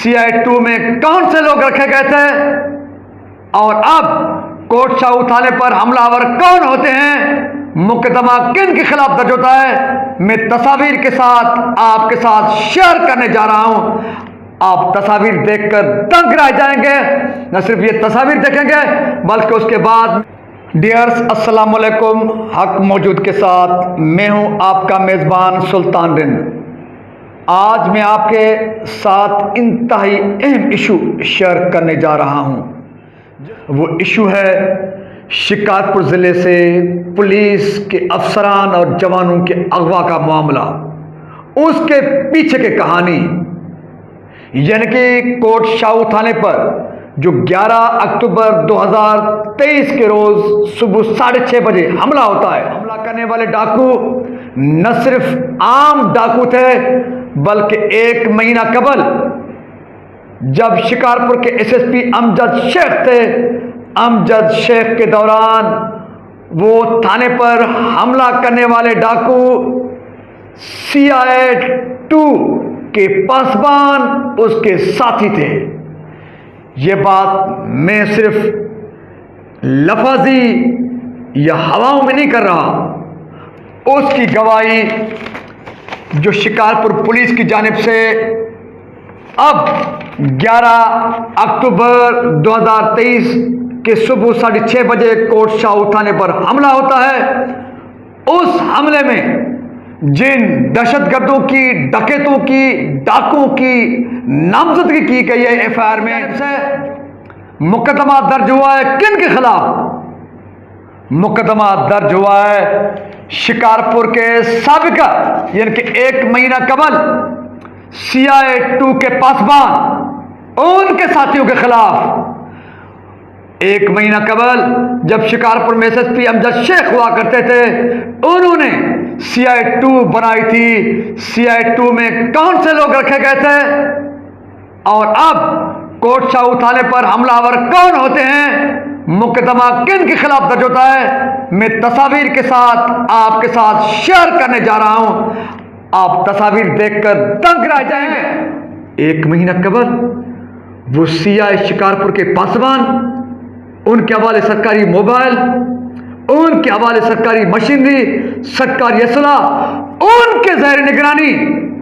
CI2 में कौन से लोग रखे गए थे और अब कोर्ट शाह थाने पर हमलावर कौन होते हैं, मुकदमा किन के खिलाफ दर्ज होता है, मैं तस्वीर के साथ आपके साथ शेयर करने जा रहा हूं। आप तस्वीर देखकर दंग रह जाएंगे। न सिर्फ ये तस्वीर देखेंगे बल्कि उसके बाद डियर्स अस्सलाम वालेकुम, हक मौजूद के साथ मैं हूं आपका मेज़बान सुल्तान रिंद। आज मैं आपके साथ इंतहाई अहम इशू शेयर करने जा रहा हूं। वो इशू है शिकारपुर ज़िले से पुलिस के अफसरान और जवानों के अगवा का मामला, उसके पीछे की कहानी। यानी कि कोर्ट शाह थाने पर जो 11 अक्टूबर 2023 के रोज सुबह 6:30 बजे हमला होता है। हमला करने वाले डाकू न सिर्फ आम डाकू थे बल्कि 1 महीना कबल जब शिकारपुर के SSP अमजद शेख थे, अमजद शेख के दौरान वो थाने पर हमला करने वाले डाकू CI2 के पासबान उसके साथी थे। ये बात मैं सिर्फ लफाजी या हवाओं में नहीं कर रहा, उसकी गवाही जो शिकारपुर पुलिस की जानिब से अब 11 अक्टूबर 2023 के सुबह 6:30 बजे कोर्ट शाह थाने पर हमला होता है। उस हमले में जिन दहशतगर्दों की, डकैतों की, डाकुओं की नामजदगी की गई है FIR में से मुकदमा दर्ज हुआ है किन के खिलाफ? मुकदमा दर्ज हुआ है शिकारपुर के साबिका यानी कि 1 महीना कबल CI2 के पासबान उनके साथियों के खिलाफ। 1 महीना कबल जब शिकारपुर में SSP अमजद शेख हुआ करते थे, उन्होंने CI2 बनाई थी। CI2 में कौन से लोग रखे गए थे और अब कोर्ट शाह थाने पर हमलावर कौन होते हैं, मुकदमा किन के खिलाफ दर्ज होता है, मैं तस्वीर के साथ आपके साथ शेयर करने जा रहा हूं। आप तस्वीर देखकर दंग रह जाएंगे। 1 महीना कबल वो CI शिकारपुर के पासवान, उनके हवाले सरकारी मोबाइल, उनके हवाले सरकारी मशीनरी, सरकारी असला, उनके ज़ेर निगरानी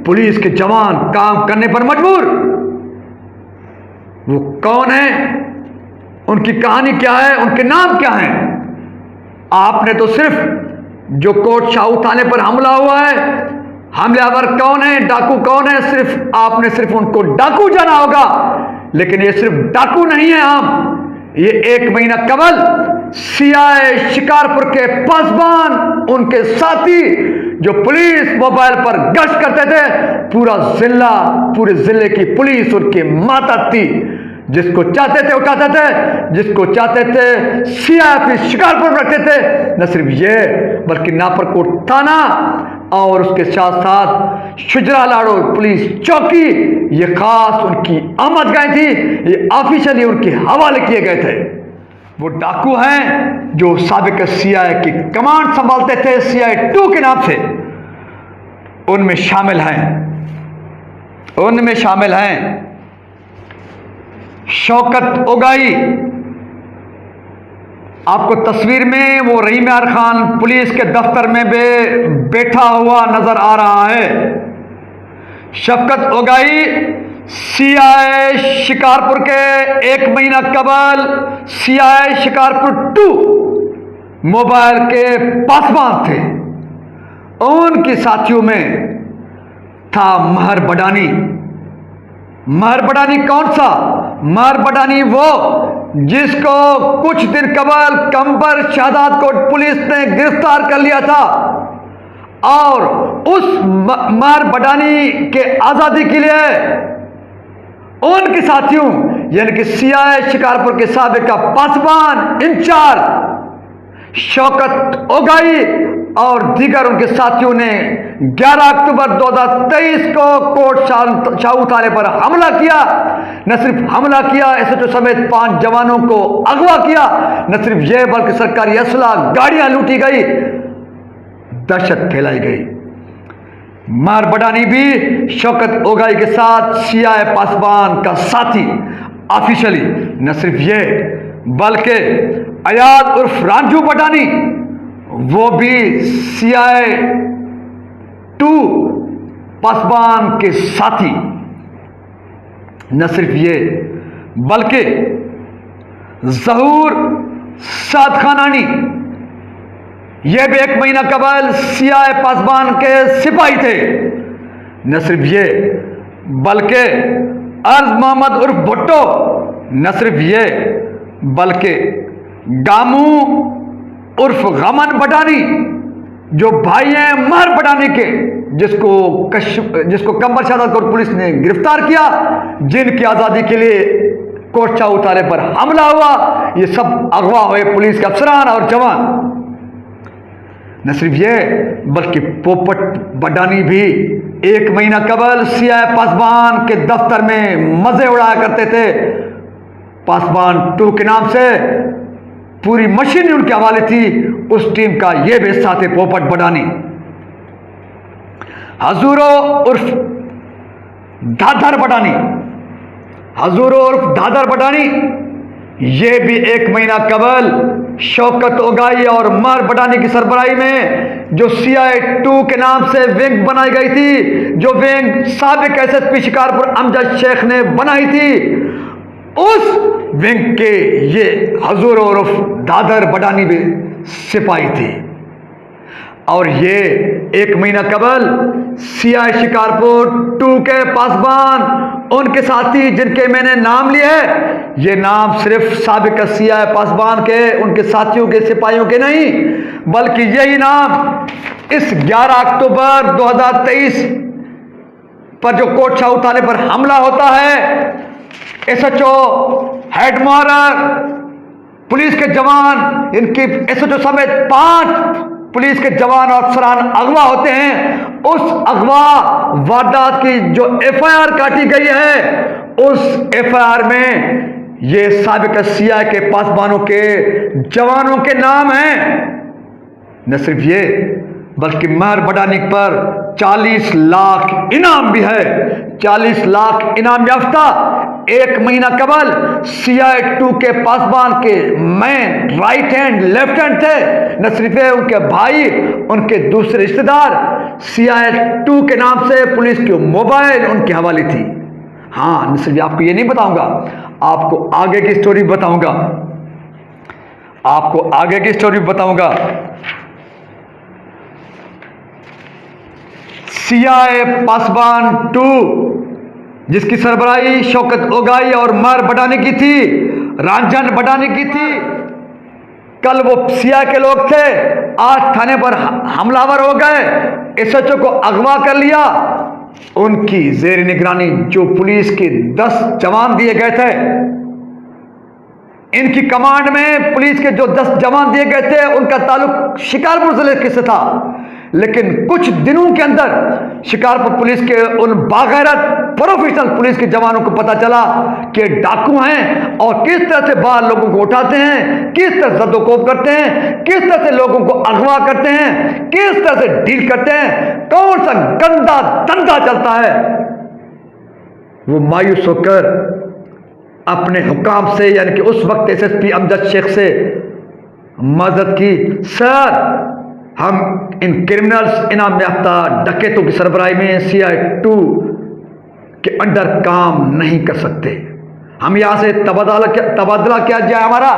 पुलिस के जवान काम करने पर मजबूर। वो कौन है, उनकी कहानी क्या है, उनके नाम क्या हैं? आपने तो सिर्फ जो कोर्ट शाह थाने पर हमला हुआ है, हमलावर कौन है, डाकू कौन है, सिर्फ आपने सिर्फ उनको डाकू जाना होगा। लेकिन ये सिर्फ डाकू नहीं है आम, ये 1 महीना कबल CI शिकारपुर के पासबान, उनके साथी जो पुलिस मोबाइल पर गश्त करते थे, पूरा जिला, पूरे जिले की पुलिस उनके मातहत थी। जिसको चाहते थे उठाते थे, जिसको चाहते थे CI शिकारपुर में रखते थे। न सिर्फ ये बल्कि नापरकोट थाना और उसके साथ साथ शुजरा लाड़ो पुलिस चौकी, ये खास उनकी आमदगाहें थी, ये ऑफिशियली उनके हवाले किए गए थे। वो डाकू हैं जो साबिक CI की कमांड संभालते थे CI2 के नाम से। उनमें शामिल हैं शौकत ओगाई। आपको तस्वीर में वो रहीम यार खान पुलिस के दफ्तर में बैठा हुआ नजर आ रहा है। शौकत ओगाई CI शिकारपुर के 1 महीना कबल CI शिकारपुर 2 मोबाइल के पासबान थे। उनके साथियों में था महर बडानी। महर बडानी कौन सा? महर बडानी वो जिसको कुछ दिन कबल कंबर शहादात कोट पुलिस ने गिरफ्तार कर लिया था और उस महर बडानी के आजादी के लिए उनके साथियों यानी कि CI शिकारपुर के साबिका पासबान इंचार्ज शौकत ओगाई और दीगर उनके साथियों ने 11 अक्टूबर 2023 को कोर्ट शाह थाने पर हमला किया। न सिर्फ हमला किया, SHO समेत 5 जवानों को अगवा किया। न सिर्फ यह बल्कि सरकारी असला, गाड़ियां लूटी गई, दहशत फैलाई गई। महर बडानी भी शौकत ओगाई के साथ सियाए पासवान का साथी ऑफिशियली। न सिर्फ ये बल्कि अयाज उर्फ रांझू बडानी वो भी सियाए 2 पासवान के साथी। न सिर्फ ये बल्कि जहूर साद खानानी ये भी 1 महीना कबल सियाए पासवान के सिपाही थे। न सिर्फ ये बल्कि अर्ज मोहम्मद उर्फ भुट्टो, न सिर्फ ये बल्कि गामू उर्फ गमन बडानी जो भाई हैं महर बडानी के, जिसको कंबर शहादत कोट पुलिस ने गिरफ्तार किया, जिनकी आज़ादी के लिए कोटचा उतारे पर हमला हुआ, ये सब अगवा हुए पुलिस के अफसरान और जवान। न सिर्फ ये बल्कि पोपट बडानी भी 1 महीना कबल सियाए पासवान के दफ्तर में मजे उड़ाया करते थे। पासवान 2 के नाम से पूरी मशीन उनके हवाले थी। उस टीम का ये भी हिस्सा थे पोपट बडानी। हजूरो उर्फ दादर बडानी, हजूरो उर्फ दादर बडानी ये भी 1 महीना कबल शौकत ओगाई और महर बडानी की सरबराही में जो CI2 के नाम से विंग बनाई गई थी, जो विंग साबिक SSP शिकारपुर अमजद शेख ने बनाई थी, उस विंग के ये हजूर उर्फ दादर बडानी भी सिपाही थे। और ये 1 महीना कबल CI शिकारपुर 2 के पासवान, उनके साथी जिनके मैंने नाम लिए हैं, ये नाम सिर्फ साबिक CI पासवान के, उनके साथियों के, सिपाहियों के नहीं, बल्कि यही नाम इस 11 अक्टूबर 2023 पर जो कोटचा उतारे पर हमला होता है, SHO हेड मोहर पुलिस के जवान, इनकी SHO समेत 5 पुलिस के जवान और अफसरान अगवा होते हैं। उस अगवा वारदात की जो FIR काटी गई है, उस FIR में ये साबिक CI के पासवानों के जवानों के नाम हैं। न सिर्फ ये बल्कि महर बडानी पर 40 लाख इनाम भी है। 40 लाख इनाम याफ्ता 1 महीना कबल CI2 के पासवान के man right hand left hand थे। न सिर्फ उनके भाई, उनके दूसरे रिश्तेदार, CI2 के नाम से पुलिस की मोबाइल उनके हवाले थी। हाँ, न सिर्फ आपको ये नहीं बताऊंगा, आपको आगे की स्टोरी बताऊंगा, आपको आगे की स्टोरी बताऊंगा। CI पासवान 2 जिसकी सरबराही शौकत ओगाई और महर बडानी की थी, रांझन बडानी की थी, कल वो CI के लोग थे, आज थाने पर हमलावर हो गए, SHO को अगवा कर लिया। उनकी जेर निगरानी जो पुलिस के 10 जवान दिए गए थे, इनकी कमांड में पुलिस के जो 10 जवान दिए गए थे, उनका ताल्लुक शिकारपुर जिले से था। लेकिन कुछ दिनों के अंदर शिकारपुर पुलिस के उन बागैरत प्रोफेशनल पुलिस के जवानों को पता चला कि डाकू हैं और किस तरह से बाहर लोगों को उठाते हैं, किस तरह से जद्दोकोब करते हैं, किस तरह से लोगों को अगवा करते हैं, किस तरह से डील करते हैं, कौन सा गंदा धंधा चलता है। वो मायूस होकर अपने हुकाम से, यानी कि उस वक्त SSP अमजद शेख से मदद की, सर हम इन क्रिमिनल्स इनाम याफ्ता डकैतों की सरबराही में CI2 के अंडर काम नहीं कर सकते, हम यहां से तबादला किया जाए हमारा,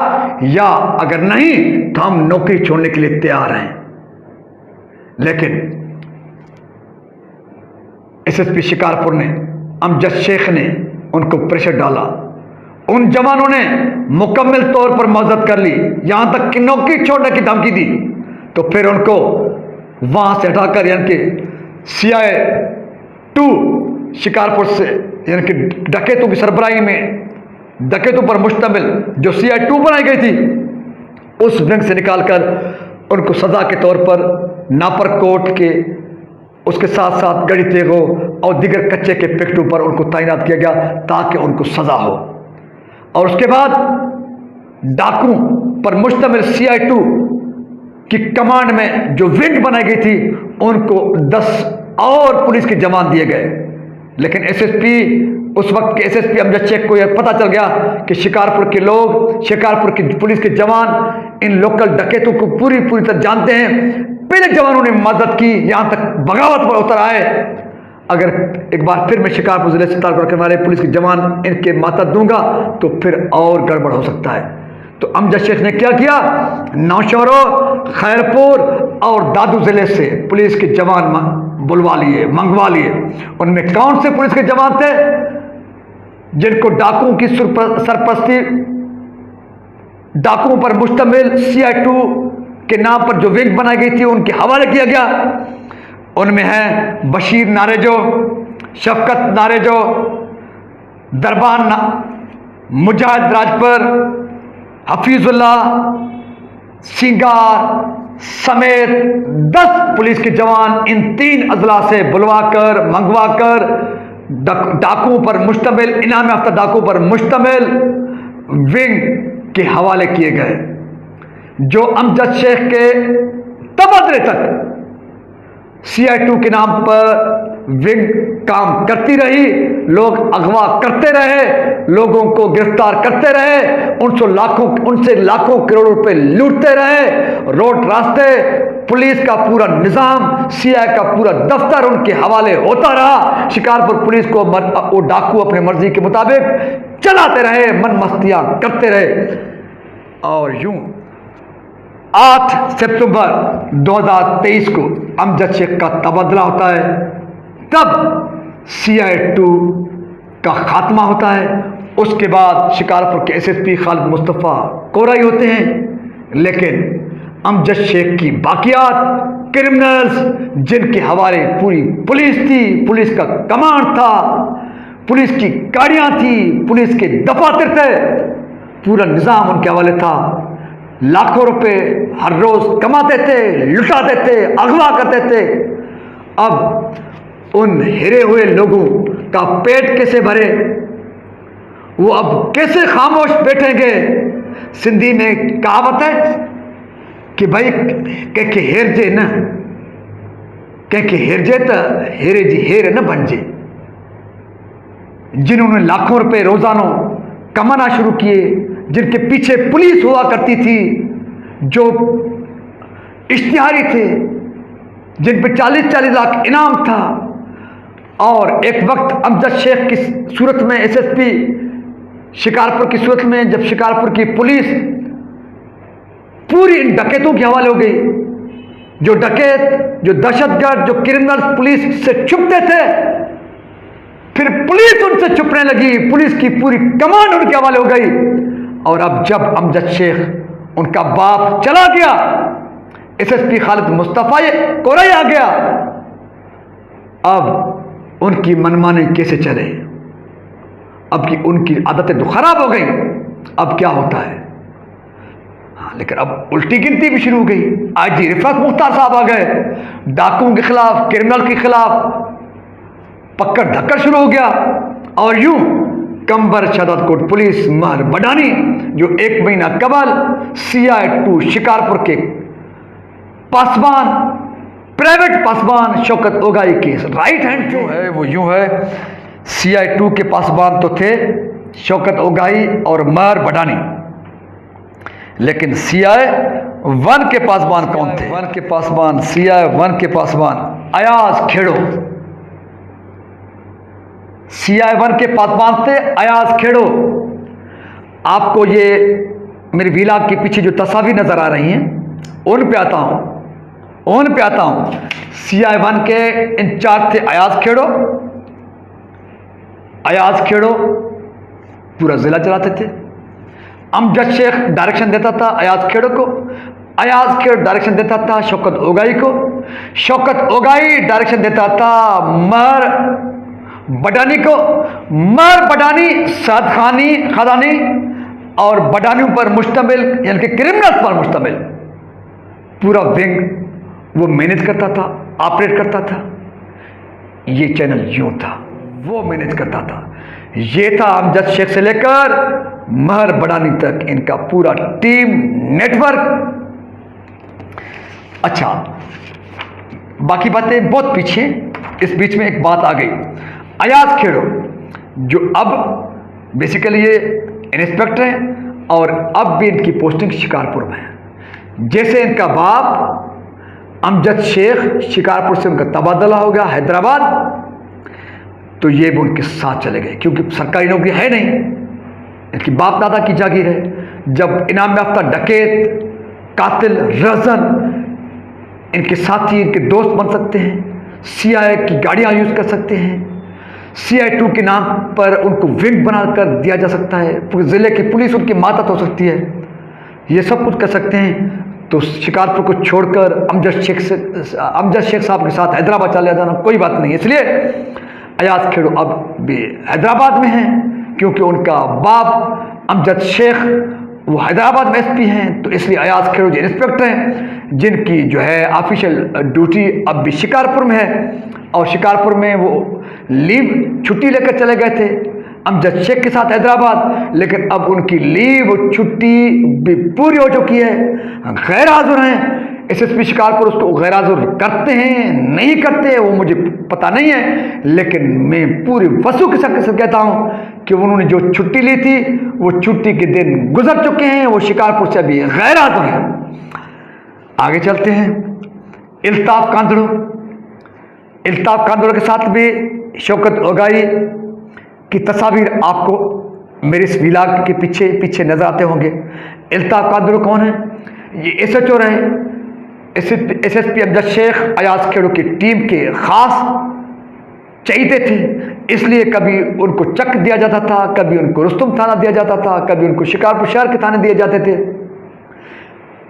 या अगर नहीं तो हम नौकरी छोड़ने के लिए तैयार हैं। लेकिन SSP शिकारपुर ने, अमजद शेख ने उनको प्रेशर डाला। उन जवानों ने मुकम्मल तौर पर मदद कर ली, यहां तक कि नौकरी छोड़ने की धमकी दी। तो फिर उनको वहां से हटाकर, यानी कि CI2 शिकारपुर से, यानी कि डकैतों की सरबराही में डकैतों पर मुश्तमिल जो CI2 बनाई गई थी, उस विंग से निकालकर उनको सजा के तौर पर नापरकोट के, उसके साथ साथ गढ़ी तेगो और दीगर कच्चे के पिकटू पर उनको तैनात किया गया ताकि उनको सजा हो। और उसके बाद डाकू पर मुश्तमिल CI2 की कमांड में जो विंग बनाई गई थी, उनको 10 और पुलिस के जवान दिए गए। लेकिन एसएसपी, उस वक्त के एसएसपी अमजद शेख को यह पता चल गया कि शिकारपुर के लोग, शिकारपुर की पुलिस के जवान इन लोकल डकैतों को पूरी तरह जानते हैं। पहले जवानों ने मदद की, यहां तक बगावत पर उतर आए। अगर एक बार फिर मैं शिकारपुर जिले से ताल्लुक़ रखने वाले पुलिस के जवान इनके माता दूंगा तो फिर और गड़बड़ हो सकता है। तो अमजद शेख ने क्या किया, नौशहरों, खैरपुर और दादू जिले से पुलिस के जवान बुलवा लिए, मंगवा लिए। उनमें कौन से पुलिस के जवान थे? जिनको डाकुओं की सरपरस्ती, डाकुओं पर मुश्तमिल CI2 के नाम पर जो विंग बनाई गई थी उनके हवाले किया गया। उनमें हैं बशीर नारेजो, शफकत नारेजो, दरबान मुजाहिद राजपर, हफीजुल्लाह सिंगार समेत 10 पुलिस के जवान इन 3 अजला से बुलवाकर, मंगवाकर डाकुओं पर मुश्तमिल, इनाम याफ्ता डाकुओं पर मुश्तमिल विंग के हवाले किए गए, जो अमजद शेख के तबदले तक CI2 के नाम पर विंग काम करती रही। लोग अगवा करते रहे, लोगों को गिरफ्तार करते रहे, उनसे लाखों करोड़ों रुपए लूटते रहे। रोड, रास्ते, पुलिस का पूरा निजाम, CI का पूरा दफ्तर उनके हवाले होता रहा। शिकारपुर पुलिस को वो डाकू अपनी मर्जी के मुताबिक चलाते रहे, मन मस्तियां करते रहे। और यूं 8 सितंबर 2023 को अमजद शेख का तबादला होता है। तब CI2 का खात्मा होता है। उसके बाद शिकारपुर के SSP खालिद मुस्तफ़ा कोराई होते हैं। लेकिन अमजद शेख की बाकियात, क्रिमिनल्स जिनके हवाले पूरी पुलिस थी, पुलिस का कमांड था, पुलिस की गाड़ियां थी, पुलिस के दफातर थे, पूरा निज़ाम उनके हवाले था। लाखों रुपए हर रोज कमाते थे, लुटाते थे, अगवा करते थे। अब उन हिरे हुए लोगों का पेट कैसे भरे? वो अब कैसे खामोश बैठेंगे? सिंधी में कहावत है कि भाई के हेरजे न, के हेरजे तो हेरे जी हेर न बनजे। जिन्होंने लाखों रुपए रोजाना कमाना शुरू किए, जिनके पीछे पुलिस हुआ करती थी, जो इश्तिहारी थे, जिन पे 40-40 लाख इनाम था, और एक वक्त अमजद शेख की सूरत में, SSP शिकारपुर की सूरत में, जब शिकारपुर की पुलिस पूरी इन डकैतों के हवाले हो गई, जो डकैत, जो दहशतगर्द, जो क्रिमिनल पुलिस से छुपते थे, फिर पुलिस उनसे छुपने लगी, पुलिस की पूरी कमान उनके हवाले हो गई। और अब जब अमजद शेख, उनका बाप, चला गया, SSP खालिद मुस्तफ़ा कोराई आ गया, अब उनकी मनमानी कैसे चले? अब की उनकी आदतें तो खराब हो गई। अब क्या होता है? हाँ, लेकिन अब उल्टी गिनती भी शुरू हो गई। IG रिफत मुख्तार साहब आ गए, डाकुओं के खिलाफ, क्रिमिनल के खिलाफ पकड़ धक्कर शुरू हो गया। और यूं कंबर शदद कोट पुलिस महर बडानी, जो 1 महीना कबल CI2 शिकारपुर के पासबान, प्राइवेट पासबान शौकत ओगाई के राइट हैंड जो है वो यूं है। CI2 के पासबान तो थे शौकत ओगाई और महर बडानी, लेकिन CI1 के पासबान कौन थे? CI1 के पासबान अयाज खेड़ो। CI1 के पासबान थे अयाज खेड़ो। आपको ये मेरी विला के पीछे जो तस्वीर नजर आ रही हैं, उन पे आता हूं। CI1 के इंचार्ज थे अयाज खेड़ो पूरा जिला चलाते थे। अमजद शेख डायरेक्शन देता था अयाज खेड़ो को, अयाज खेड़ो डायरेक्शन देता था शौकत ओगाई को, शौकत ओगाई डायरेक्शन देता था महर बडानी को, महर बडानी साद खादानी और बडानियों पर मुश्तमिल, यानी कि क्रिमिनल्स पर मुश्तमिल पूरा विंग वो मैनेज करता था, ऑपरेट करता था। ये चैनल यूं था, वो मैनेज करता था। ये था अमजद शेख से लेकर महर बडानी तक इनका पूरा टीम नेटवर्क। अच्छा, बाकी बातें बहुत पीछे, इस बीच में एक बात आ गई। अयाज खेड़ो जो अब बेसिकली ये इंस्पेक्टर हैं और अब भी इनकी पोस्टिंग शिकारपुर में है। जैसे इनका बाप अमजद शेख शिकारपुर से उनका तबादला हो गया हैदराबाद, तो ये भी उनके साथ चले गए, क्योंकि सरकारी नौकरी है नहीं, इनकी बाप दादा की जागीर है। जब इनाम याफ्ता डकैत, कातिल, रज़न इनके साथी, इनके दोस्त बन सकते हैं, CIA की गाड़ियाँ यूज़ कर सकते हैं, CI2 के नाम पर उनको विंग बनाकर दिया जा सकता है, पूरे ज़िले की पुलिस उनकी मातहत हो सकती है, ये सब कुछ कर सकते हैं। तो शिकारपुर को छोड़कर अमजद शेख साहब के साथ हैदराबाद चले जाना कोई बात नहीं। इसलिए अयाज खेड़ो अब भी हैदराबाद में हैं, क्योंकि उनका बाप अमजद शेख वो हैदराबाद में SP हैं, तो इसलिए अयाज खेड़ो जो इंस्पेक्टर हैं, जिनकी जो है ऑफिशियल ड्यूटी अब भी शिकारपुर में है, और शिकारपुर में वो लीव छुट्टी लेकर चले गए थे अमजद शेख के साथ हैदराबाद, लेकिन अब उनकी लीव छुट्टी भी पूरी हो चुकी है, गैर हाजिर हैं। SSP शिकारपुर उसको गैर हाजिर करते हैं नहीं करते वो मुझे पता नहीं है, लेकिन मैं पूरी वसूख के साथ कहता हूँ कि उन्होंने जो छुट्टी ली थी वो छुट्टी के दिन गुजर चुके हैं, वो शिकारपुर से अभी गैर हाजिर हैं। आगे चलते हैं। इल्ताफ कांदड़ो के साथ भी शौकत ओगाई की तस्वीर आपको मेरे इस व्लॉग के पीछे नजर आते होंगे। इल्ताफ कांदड़ो कौन है? ये SHO रहे, SSP अमजद शेख अयाज खेड़ो की टीम के खास चहीते थे, इसलिए कभी उनको चक दिया जाता था, कभी उनको रुस्तुम थाना दिया जाता था, कभी उनको शिकारपुर शहर के थाने दिए जाते थे,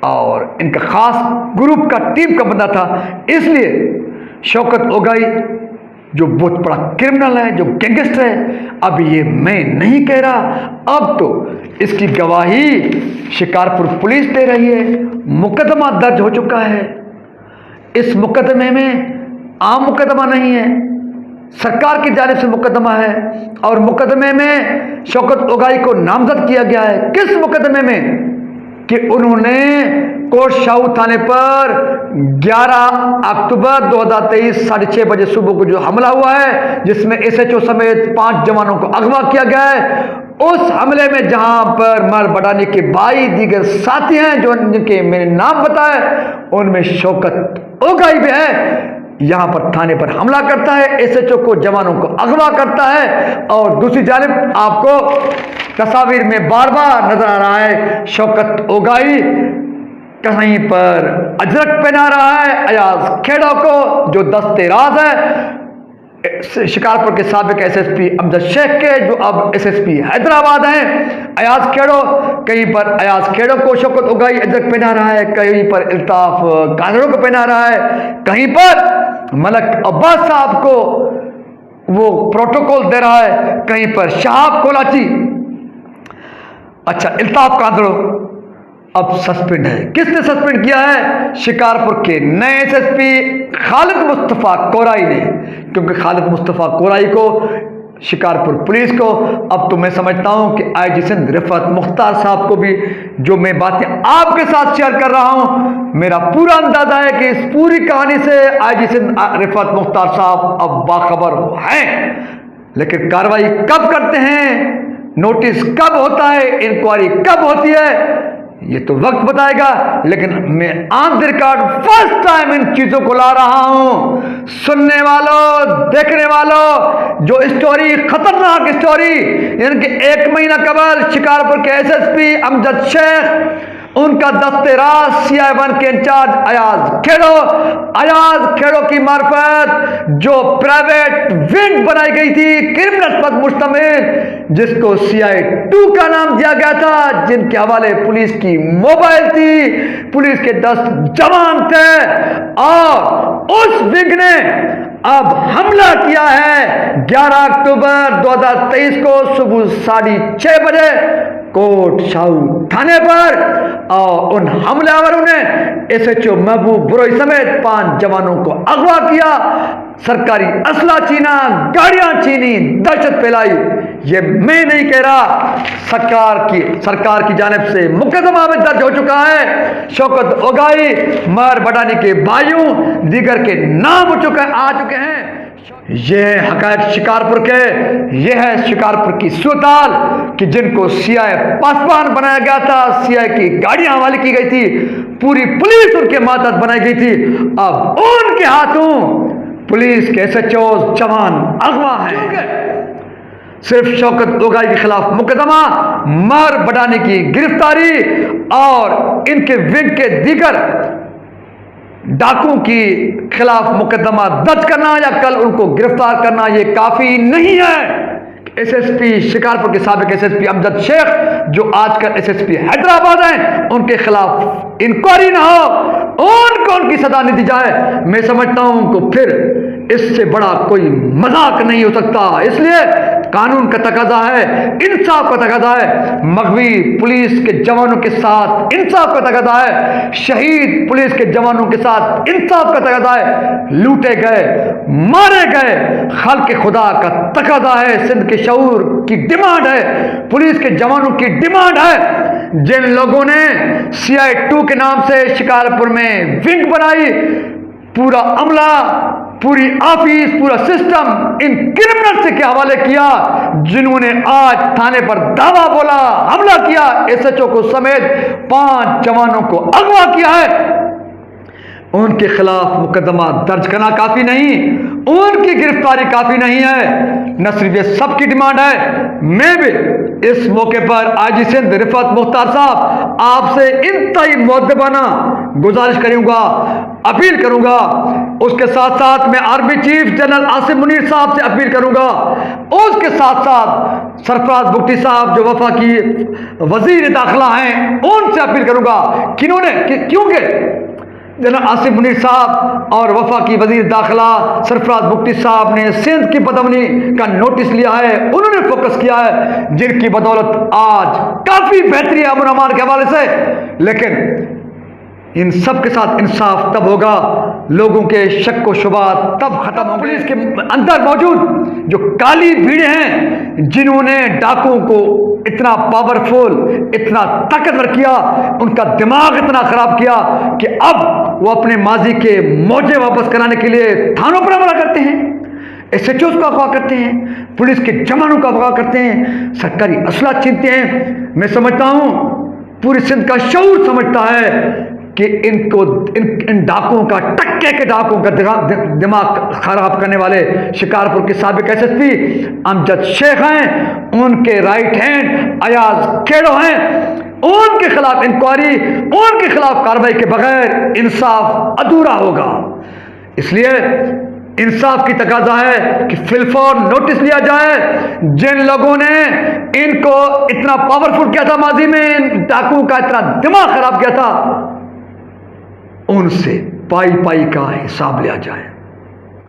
और इनका खास ग्रुप का टीम का बंदा था। इसलिए शौकत ओगाई जो बहुत बड़ा क्रिमिनल है, जो गैंगस्टर है, अब ये मैं नहीं कह रहा, अब तो इसकी गवाही शिकारपुर पुलिस दे रही है। मुकदमा दर्ज हो चुका है। इस मुकदमे में आम मुकदमा नहीं है, सरकार की जानिब से मुकदमा है, और मुकदमे में शौकत ओगाई को नामजद किया गया है। किस मुकदमे में? कि उन्होंने कोट शाहू थाने पर 11 अक्टूबर 2023 6:30 बजे सुबह को जो हमला हुआ है, जिसमें SHO समेत 5 जवानों को अगवा किया गया है, उस हमले में जहां पर मर बडानी के भाई दीगर साथी हैं जो जिनके मैंने नाम बताए, उनमें शौकत ओगाई भी है। यहां पर थाने पर हमला करता है, SHO को जवानों को अगवा करता है, और दूसरी जानिब आपको तस्वीर में बार बार नजर आ रहा है शौकत ओगाई कहीं पर अजरक पहना रहा है अयाज खेड़ो को, जो दस्ते राज है शिकारपुर के साबिक SSP अमजद शेख के, जो अब SSP हैदराबाद हैं। अयाज खेड़ो, कहीं पर अयाज खेड़ो को शौकत ओगाई अजरक पहना रहा है, कहीं पर इल्ताफ कांदड़ो को पहना रहा है, कहीं पर मलक अब्बास साहब को वो प्रोटोकॉल दे रहा है, कहीं पर शहाब कोलाची। अच्छा, इल्ताफ कांदड़ो अब सस्पेंड है। किसने सस्पेंड किया है? शिकारपुर के नए SSP खालिद मुस्तफ़ा कोराई ने, क्योंकि खालिद मुस्तफ़ा कोराई को शिकारपुर पुलिस को अब तो मैं समझता हूं कि IG सिंध रिफत मुख्तार साहब को भी, जो मैं बातें आपके साथ शेयर कर रहा हूं, मेरा पूरा अंदाजा है कि इस पूरी कहानी से IG सिंध रिफत मुख्तार साहब अब बाखबर हैं। लेकिन कार्रवाई कब करते हैं, नोटिस कब होता है, इंक्वायरी कब होती है, ये तो वक्त बताएगा। लेकिन मैं on the record first time in चीजों को ला रहा हूं। सुनने वालों, देखने वालों, जो स्टोरी खतरनाक स्टोरी, यानी कि 1 महीना कबल शिकारपुर के SSP अमजद शेख, उनका दस्ते राज CI1 के इंचार्ज अयाज खेड़ो की मार्फत जो प्राइवेट विंग बनाई गई थी क्रिमिनल पर मुश्तमिल, जिसको CI2 का नाम दिया गया था, जिनके हवाले पुलिस की मोबाइल थी, पुलिस के 10 जवान थे, और उस विंग ने अब हमला किया है 11 अक्टूबर 2023 को सुबह 6:30 बजे कोट शाहू थाने पर, और उन हमलावरों ने SHO महबूब बुरोई समेत 5 जवानों को अगवा किया, सरकारी असला छीना, गाड़ियां छीनी, दहशत फैलाई। ये मैं नहीं कह रहा, सरकार की जानिब से मुकदमा में दर्ज हो चुका है। शौकत ओगाई, मर बडानी के भाइयों दीगर के नाम आ चुके हैं। ये है हकायत शिकारपुर के, ये है शिकारपुर की सूरताल कि जिनको सीआई पासवान बनाया गया था, सीआई की गाड़ियां हवाले की गई थी, पूरी पुलिस उनके मातहत बनाई गई थी। अब उनके हाथों पुलिस के एसएचओ जवान अगवा हैं। सिर्फ शौकत लोगाई के खिलाफ मुकदमा, मार बढ़ाने की गिरफ्तारी और इनके विंग के दीगर डाकुओं की खिलाफ मुकदमा दर्ज करना या कल उनको गिरफ्तार करना ये काफी नहीं है। एसएसपी शिकारपुर के साबिक एसएसपी अमजद शेख जो आजकल एसएसपी हैदराबाद हैं, उनके खिलाफ इंक्वायरी ना हो, उनको उनकी सजा नहीं दी जाए, मैं समझता हूं उनको फिर इससे बड़ा कोई मजाक नहीं हो सकता। इसलिए कानून का तकाजा है, इंसाफ का तकाजा है, मगवी पुलिस के जवानों के साथ इंसाफ का तकाजा है, शहीद पुलिस के जवानों के साथ इंसाफ का तकाजा है, लूटे गए मारे गए खल्क खुदा का तकाजा है, सिंध के शऊर की डिमांड है, पुलिस के जवानों की डिमांड है। जिन लोगों ने CI2 के नाम से शिकारपुर में विंग बनाई, पूरा अमला, पूरी ऑफिस, पूरा सिस्टम इन क्रिमिनल के हवाले किया, जिन्होंने आज थाने पर दावा बोला, हमला किया, एसएचओ को समेत 5 जवानों को अगवा किया है, उनके खिलाफ मुकदमा दर्ज करना काफी नहीं, उनकी गिरफ्तारी काफी नहीं है। न सिर्फ ये सबकी डिमांड है, मैं भी इस मौके पर आईजी सिंध रिफत मुख्तार साहब आपसे इंतहाई मुअद्दबाना गुजारिश करूंगा, अपील करूंगा। उसके साथ साथ मैं army chief general Asim Munir साहब से अपील करूंगा, उसके साथ साथ सरफराज बुगटी साहब जो वफा की वजीर दाखिला हैं, उनसे अपील करूंगा। क्योंकि जनरल आसिम मुनीर साहब और वफा की वजीर दाखिला सरफराज बुगटी साहब ने सिंध की बदअमनी का नोटिस लिया है, उन्होंने फोकस किया है, जिनकी बदौलत आज काफी बेहतरी है अमन अमान के हवाले से। लेकिन इन सब के साथ इंसाफ तब होगा, लोगों के शक व शुबहात तब खत्म होंगे। पुलिस के अंदर मौजूद जो काली भीड़ें हैं, जिन्होंने डाकुओं को इतना पावरफुल, इतना ताकतवर किया, उनका दिमाग इतना खराब किया कि अब वो अपने माजी के मौजे वापस कराने के लिए थानों पर हमला करते हैं, एसएचओ का अगवा करते हैं, पुलिस के जवानों का अगवा करते हैं, सरकारी असला छीनते हैं। मैं समझता हूं पूरी सिंध का शऊर समझता है कि इनको इन डाकुओं का, टक्के के डाकुओं का दिमाग खराब करने वाले शिकारपुर के साबिक एसएसपी अमजद शेख हैं, उनके राइट हैंड अयाज खेड़ो हैं, उनके खिलाफ इंक्वायरी, उनके खिलाफ कार्रवाई के बगैर इंसाफ अधूरा होगा। इसलिए इंसाफ की तकाजा है कि फिलफौर नोटिस लिया जाए। जिन लोगों ने इनको इतना पावरफुल किया था, माजी में डाकुओं का इतना दिमाग खराब किया था, उनसे पाई पाई का हिसाब लिया जाए।